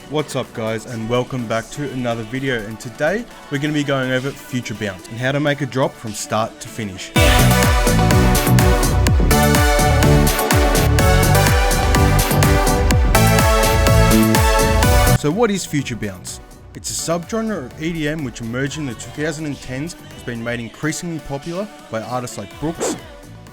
What's up guys, and welcome back to another video, and today we're going to be going over future bounce and how to make a drop from start to finish. So what is future bounce? It's a subgenre of EDM which emerged in the 2010s, has been made increasingly popular by artists like Brooks,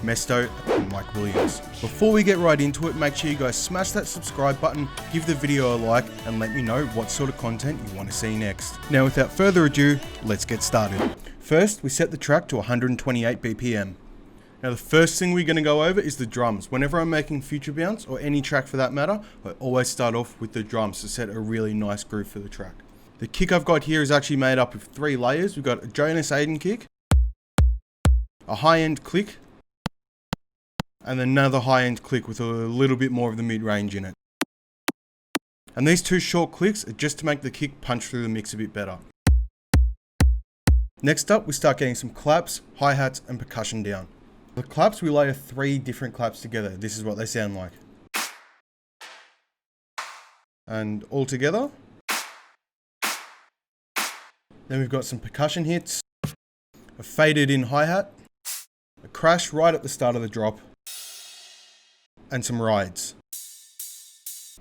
Mesto and Mike Williams. Before we get right into it, make sure you guys smash that subscribe button, give the video a like, and let me know what sort of content you want to see next. Now without further ado, let's get started. First, we set the track to 128 BPM. Now the first thing we're going to go over is the drums. Whenever I'm making future bounce, or any track for that matter, I always start off with the drums to set a really nice groove for the track. The kick I've got here is actually made up of 3 layers. We've got a Jonas Aiden kick, a high-end click, and another high-end click with a little bit more of the mid-range in it. And these 2 short clicks are just to make the kick punch through the mix a bit better. Next up, we start getting some claps, hi-hats and percussion down. The claps, we layer 3 different claps together. This is what they sound like. And all together. Then we've got some percussion hits, a faded in hi-hat, a crash right at the start of the drop, and some rides.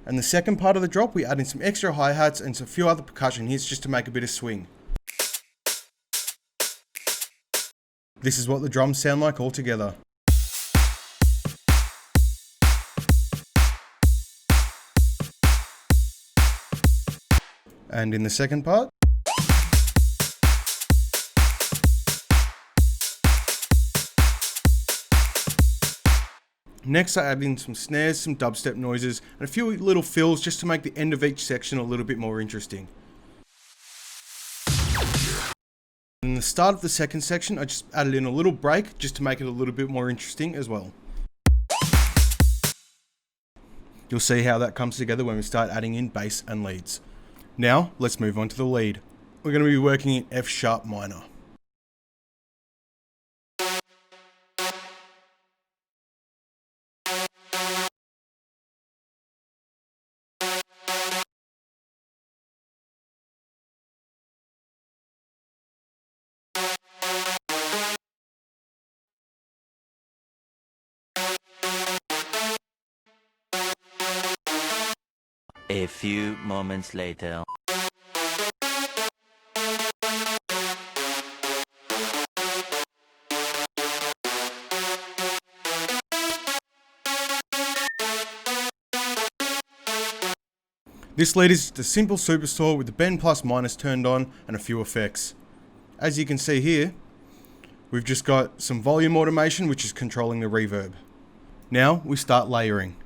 And the second part of the drop, we add in some extra hi-hats and a few other percussion hits just to make a bit of swing. This is what the drums sound like all together. And in the second part, next I add in some snares, some dubstep noises, and a few little fills just to make the end of each section a little bit more interesting. In the start of the second section, I just added in a little break just to make it a little bit more interesting as well. You'll see how that comes together when we start adding in bass and leads. Now, let's move on to the lead. We're going to be working in F sharp minor. A few moments later. This lead is just a simple superstore with the bend plus minus turned on and a few effects. As you can see here, we've just got some volume automation which is controlling the reverb. Now we start layering.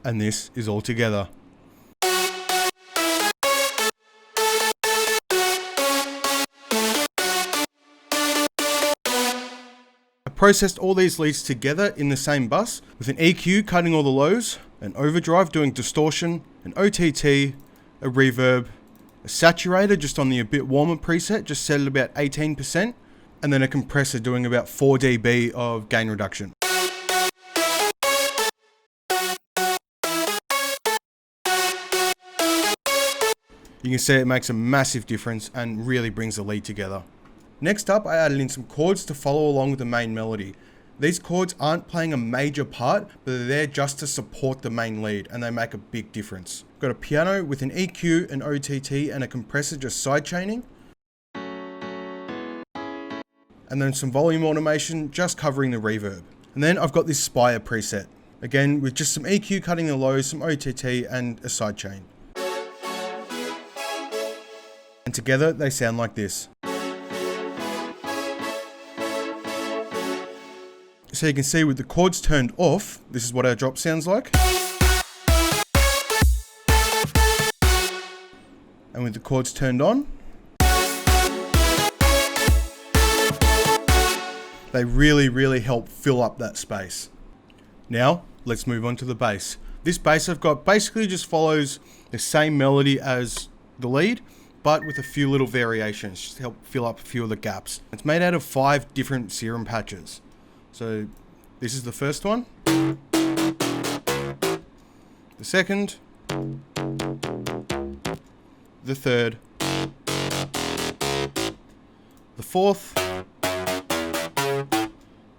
And this is all together. I processed all these leads together in the same bus with an EQ cutting all the lows, an overdrive doing distortion, an OTT, a reverb, a saturator just on the a bit warmer preset just set at about 18%, and then a compressor doing about 4 dB of gain reduction. You can see it makes a massive difference and really brings the lead together. Next up, I added in some chords to follow along with the main melody. These chords aren't playing a major part, but they're there just to support the main lead, and they make a big difference. Got a piano with an EQ, an OTT, and a compressor just sidechaining. And then some volume automation just covering the reverb. And then I've got this Spire preset. Again, with just some EQ cutting the lows, some OTT, and a sidechain. And together they sound like this. So you can see with the chords turned off, this is what our drop sounds like. And with the chords turned on, they really help fill up that space. Now, let's move on to the bass. This bass I've got basically just follows the same melody as the lead, but with a few little variations just to help fill up a few of the gaps. It's made out of 5 different serum patches. So this is the first one, the second, the third, the fourth,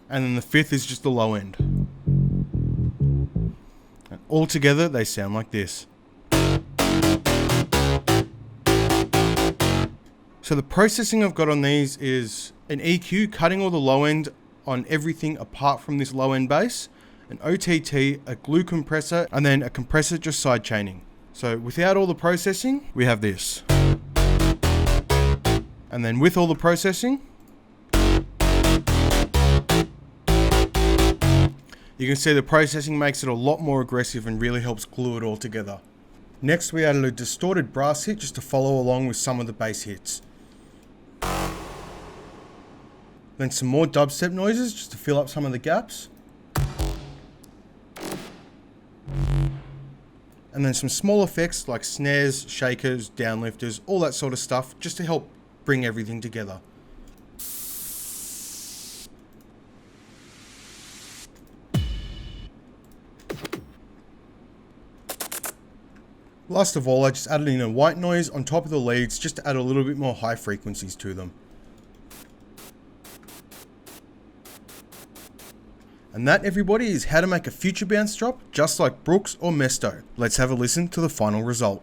and then the fifth is just the low end. And all together they sound like this. So the processing I've got on these is an EQ cutting all the low end on everything apart from this low end bass, an OTT, a glue compressor, and then a compressor just side chaining. So without all the processing, we have this. And then with all the processing, you can see the processing makes it a lot more aggressive and really helps glue it all together. Next we added a distorted brass hit just to follow along with some of the bass hits. Then some more dubstep noises just to fill up some of the gaps. And then some small effects like snares, shakers, downlifters, all that sort of stuff just to help bring everything together. Last of all, I just added in a white noise on top of the leads just to add a little bit more high frequencies to them. And that, everybody, is how to make a future bounce drop just like Brooks or Mesto. Let's have a listen to the final result.